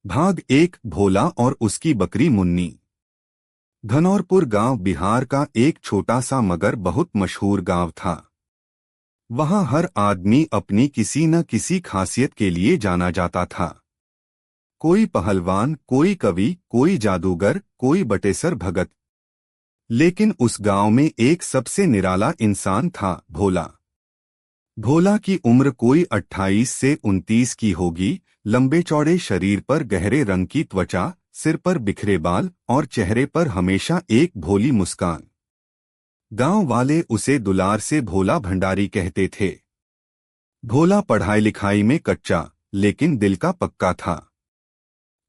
भाग एक भोला और उसकी बकरी मुन्नी। धनौरपुर गांव बिहार का एक छोटा सा मगर बहुत मशहूर गांव था। वहां हर आदमी अपनी किसी न किसी खासियत के लिए जाना जाता था। कोई पहलवान, कोई कवि, कोई जादूगर, कोई बटेसर भगत। लेकिन उस गांव में एक सबसे निराला इंसान था, भोला। भोला की उम्र कोई 28 से 29 की होगी। लंबे चौड़े शरीर पर गहरे रंग की त्वचा, सिर पर बिखरे बाल और चेहरे पर हमेशा एक भोली मुस्कान। गांव वाले उसे दुलार से भोला भंडारी कहते थे। भोला पढ़ाई लिखाई में कच्चा, लेकिन दिल का पक्का था।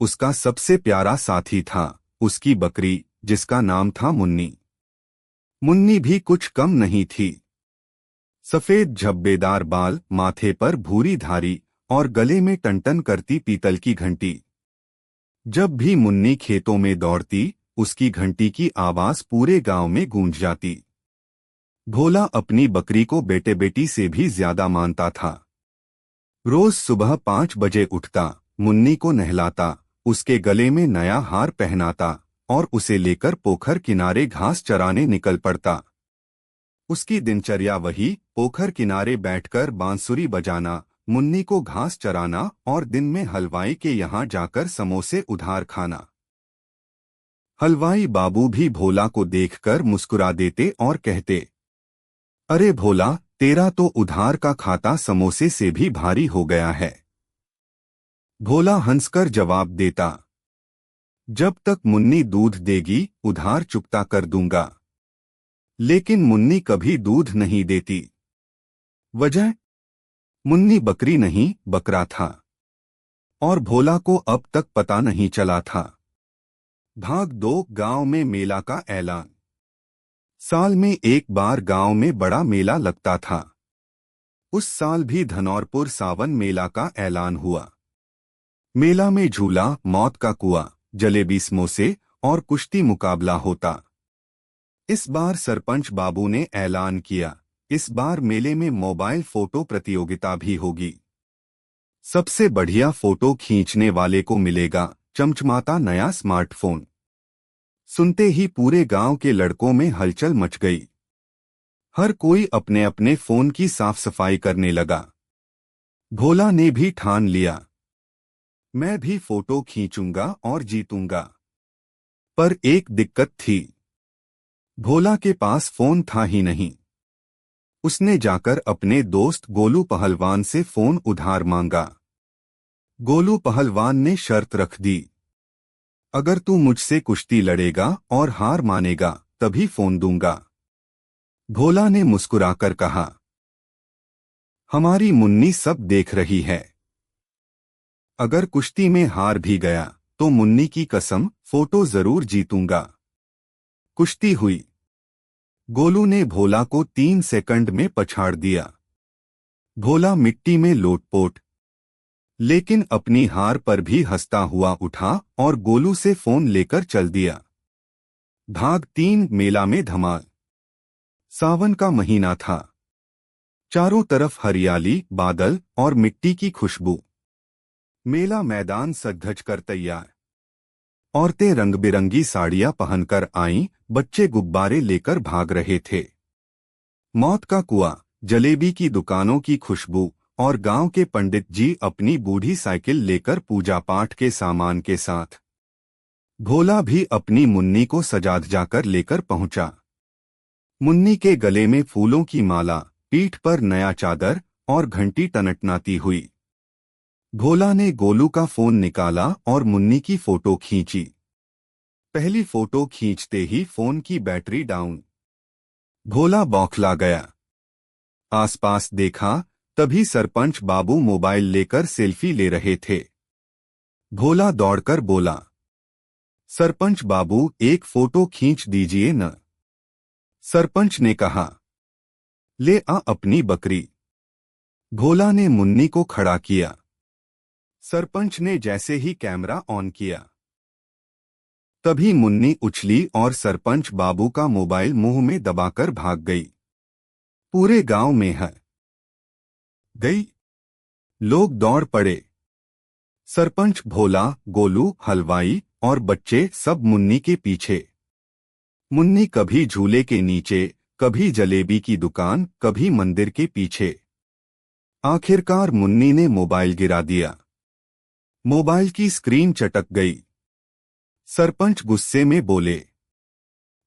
उसका सबसे प्यारा साथी था उसकी बकरी, जिसका नाम था मुन्नी। मुन्नी भी कुछ कम नहीं थी। सफेद झब्बेदार बाल, माथे पर भूरी धारी और गले में टनटन करती पीतल की घंटी। जब भी मुन्नी खेतों में दौड़ती, उसकी घंटी की आवाज पूरे गांव में गूंज जाती। भोला अपनी बकरी को बेटे बेटी से भी ज्यादा मानता था। रोज सुबह 5 बजे उठता, मुन्नी को नहलाता, उसके गले में नया हार पहनाता और उसे लेकर पोखर किनारे घास चराने निकल पड़ता। उसकी दिनचर्या वही, पोखर किनारे बैठकर बांसुरी बजाना, मुन्नी को घास चराना और दिन में हलवाई के यहाँ जाकर समोसे उधार खाना। हलवाई बाबू भी भोला को देखकर मुस्कुरा देते और कहते, अरे भोला, तेरा तो उधार का खाता समोसे से भी भारी हो गया है। भोला हंसकर जवाब देता, जब तक मुन्नी दूध देगी उधार चुकता कर दूंगा। लेकिन मुन्नी कभी दूध नहीं देती। वजह? मुन्नी बकरी नहीं, बकरा था। और भोला को अब तक पता नहीं चला था। भाग 2 गांव में मेला का ऐलान। साल में एक बार गांव में बड़ा मेला लगता था। उस साल भी धनौरपुर सावन मेला का ऐलान हुआ। मेला में झूला, मौत का कुआं, जलेबी समोसे और कुश्ती मुकाबला होता। इस बार सरपंच बाबू ने ऐलान किया, इस बार मेले में मोबाइल फोटो प्रतियोगिता भी होगी। सबसे बढ़िया फोटो खींचने वाले को मिलेगा चमचमाता नया स्मार्टफोन। सुनते ही पूरे गांव के लड़कों में हलचल मच गई। हर कोई अपने अपने फोन की साफ सफाई करने लगा। भोला ने भी ठान लिया, मैं भी फोटो खींचूंगा और जीतूंगा। पर एक दिक्कत थी, भोला के पास फोन था ही नहीं। उसने जाकर अपने दोस्त गोलू पहलवान से फोन उधार मांगा। गोलू पहलवान ने शर्त रख दी, अगर तू मुझसे कुश्ती लड़ेगा और हार मानेगा तभी फोन दूंगा। भोला ने मुस्कुराकर कहा, हमारी मुन्नी सब देख रही है। अगर कुश्ती में हार भी गया तो मुन्नी की कसम, फोटो जरूर जीतूंगा। कुश्ती हुई। गोलू ने भोला को 3 सेकंड में पछाड़ दिया। भोला मिट्टी में लोटपोट, लेकिन अपनी हार पर भी हंसता हुआ उठा और गोलू से फोन लेकर चल दिया। भाग 3 मेला में धमाल। सावन का महीना था। चारों तरफ हरियाली, बादल और मिट्टी की खुशबू। मेला मैदान सज-धज कर तैयार। औरतें रंग-बिरंगी साड़ियां पहनकर आईं, बच्चे गुब्बारे लेकर भाग रहे थे। मौत का कुआं, जलेबी की दुकानों की खुशबू और गांव के पंडित जी अपनी बूढ़ी साइकिल लेकर पूजा पाठ के सामान के साथ। भोला भी अपनी मुन्नी को सजाद जाकर लेकर पहुंचा। मुन्नी के गले में फूलों की माला, पीठ पर नया चादर और घंटी टनटनाती हुई। भोला ने गोलू का फोन निकाला और मुन्नी की फोटो खींची। पहली फोटो खींचते ही फोन की बैटरी डाउन। भोला बौखला गया। आसपास देखा, तभी सरपंच बाबू मोबाइल लेकर सेल्फी ले रहे थे। भोला दौड़कर बोला, सरपंच बाबू, एक फोटो खींच दीजिए न। सरपंच ने कहा, ले आ अपनी बकरी। भोला ने मुन्नी को खड़ा किया। सरपंच ने जैसे ही कैमरा ऑन किया, तभी मुन्नी उछली और सरपंच बाबू का मोबाइल मुंह में दबाकर भाग गई। पूरे गांव में है गई। लोग दौड़ पड़े। सरपंच भोला, गोलू, हलवाई और बच्चे सब मुन्नी के पीछे। मुन्नी कभी झूले के नीचे, कभी जलेबी की दुकान, कभी मंदिर के पीछे। आखिरकार मुन्नी ने मोबाइल गिरा दिया। मोबाइल की स्क्रीन चटक गई। सरपंच गुस्से में बोले,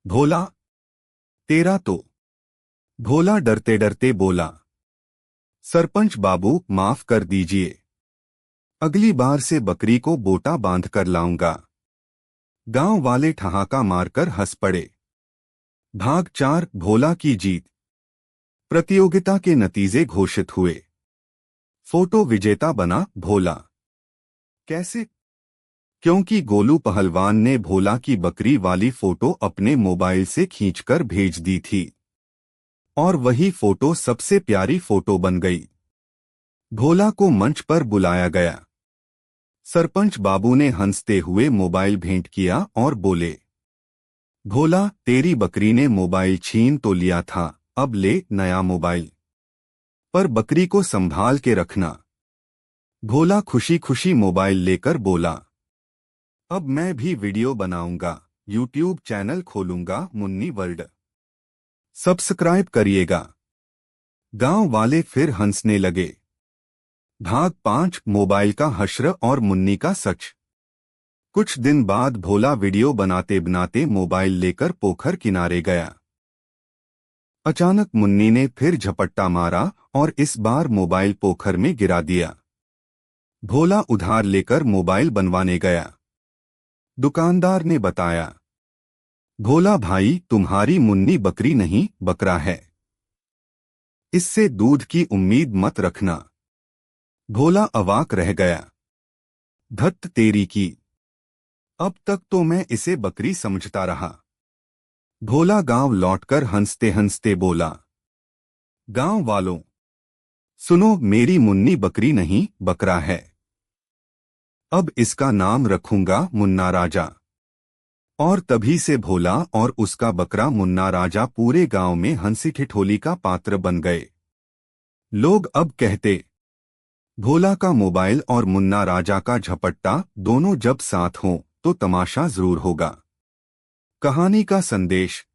भोला, तेरा तो। भोला डरते डरते बोला, सरपंच बाबू माफ कर दीजिए, अगली बार से बकरी को बोटा बांध कर लाऊंगा। गांव वाले ठहाका मारकर हंस पड़े। भाग 4, भोला की जीत। प्रतियोगिता के नतीजे घोषित हुए। फोटो विजेता बना भोला। कैसे? क्योंकि गोलू पहलवान ने भोला की बकरी वाली फोटो अपने मोबाइल से खींचकर भेज दी थी और वही फोटो सबसे प्यारी फोटो बन गई। भोला को मंच पर बुलाया गया। सरपंच बाबू ने हंसते हुए मोबाइल भेंट किया और बोले, भोला, तेरी बकरी ने मोबाइल छीन तो लिया था, अब ले नया मोबाइल, पर बकरी को संभाल के रखना। भोला खुशी खुशी मोबाइल लेकर बोला, अब मैं भी वीडियो बनाऊंगा, यूट्यूब चैनल खोलूंगा, मुन्नी वर्ल्ड। सब्सक्राइब करिएगा। गांव वाले फिर हंसने लगे। भाग 5, मोबाइल का हश्र और मुन्नी का सच। कुछ दिन बाद भोला वीडियो बनाते बनाते मोबाइल लेकर पोखर किनारे गया। अचानक मुन्नी ने फिर झपट्टा मारा और इस बार मोबाइल पोखर में गिरा दिया। भोला उधार लेकर मोबाइल बनवाने गया। दुकानदार ने बताया, भोला भाई, तुम्हारी मुन्नी बकरी नहीं, बकरा है, इससे दूध की उम्मीद मत रखना। भोला अवाक रह गया। धत्त तेरी की, अब तक तो मैं इसे बकरी समझता रहा। भोला गांव लौटकर हंसते हंसते बोला, गांव वालों, सुनो, मेरी मुन्नी बकरी नहीं, बकरा है। अब इसका नाम रखूंगा मुन्ना राजा। और तभी से भोला और उसका बकरा मुन्ना राजा पूरे गांव में हंसी ठिठोली का पात्र बन गए। लोग अब कहते, भोला का मोबाइल और मुन्ना राजा का झपट्टा दोनों जब साथ हों तो तमाशा जरूर होगा। कहानी का संदेश।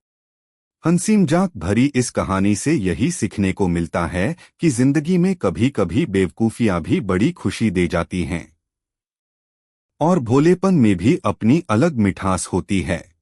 हंसी मजाक भरी इस कहानी से यही सीखने को मिलता है कि जिंदगी में कभी कभी बेवकूफियां भी बड़ी खुशी दे जाती हैं और भोलेपन में भी अपनी अलग मिठास होती है।